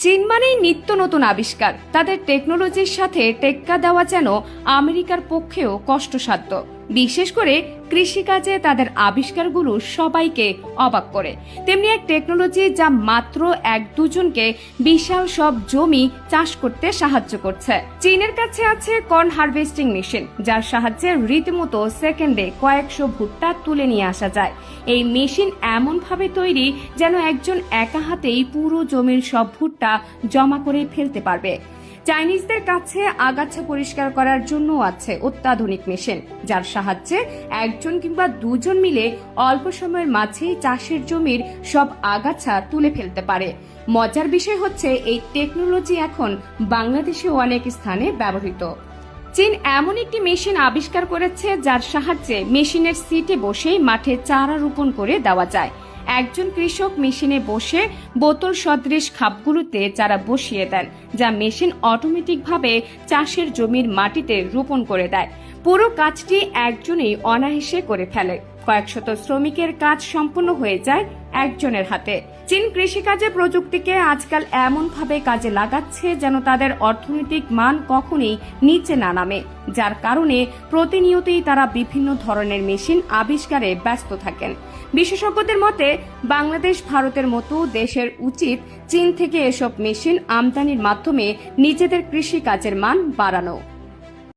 চীন মানেই নিত্য নতুন আবিষ্কার। তাদের টেকনোলজির সাথে টেক্কা দেওয়া যেন আমেরিকার পক্ষেও কষ্টসাধ্য। বিশেষ করে কৃষিকাজে তাদের আবিষ্কারগুলো সবাইকে অবাক করে। তেমনি এক টেকনোলজি যা মাত্র 1-2 জনকে বিশাল সব জমি চাষ করতে সাহায্য করছে। চীনের কাছে আছে কর্ন হারভেস্টিং মেশিন, যার সাহায্যে রীতিমতো সেকেন্ডে কয়েকশো ভুট্টা তুলে নিয়ে আসা যায়। এই মেশিন এমন ভাবে তৈরি যেন একজন একা হাতেই পুরো জমির সব ভুট্টা জমা করে ফেলতে পারবে। চাইনিজদের কাছে আগাছা পরিষ্কার করার জন্য আছে অত্যাধুনিক মেশিন, যার সাহায্যে 1 জন কিংবা 2 জন মিলে অল্প সময়ের মাঝেই চাষের জমির সব আগাছা তুলে ফেলতে পারে। মজার বিষয় হচ্ছে এই টেকনোলজি এখন বাংলাদেশেও অনেক স্থানে ব্যবহৃত। চীন এমন একটি মেশিন আবিষ্কার করেছে যার সাহায্যে মেশিনের সিটে বসেই মাঠে চারা রোপণ করে দেওয়া যায়। একজন কৃষক মেশিনে বসে বোতল সদৃশ খাপগুলোতে চারা বসিয়ে দেন, যা মেশিন অটোমেটিকভাবে চাষের জমির মাটিতে রোপণ করে দেয়। পুরো কাজটি একজনই অনায়াসে করে ফেলে। কয়েকশত শ্রমিকের কাজ সম্পন্ন হয়ে যায় একজনের হাতে। চীন কৃষিকাজে প্রযুক্তিকে আজকাল এমনভাবে কাজে লাগাচ্ছে যেন তাদের অর্থনৈতিক মান কখনোই নিচে না নামে, যার কারণে প্রতিনিয়তই তারা বিভিন্ন ধরনের মেশিন আবিষ্কারে ব্যস্ত থাকেন। বিশেষজ্ঞদের মতে বাংলাদেশ ভারতের মতো দেশের উচিত চীন থেকে এসব মেশিন আমদানির মাধ্যমে নিজেদের কৃষিকাজের মান বাড়ানো।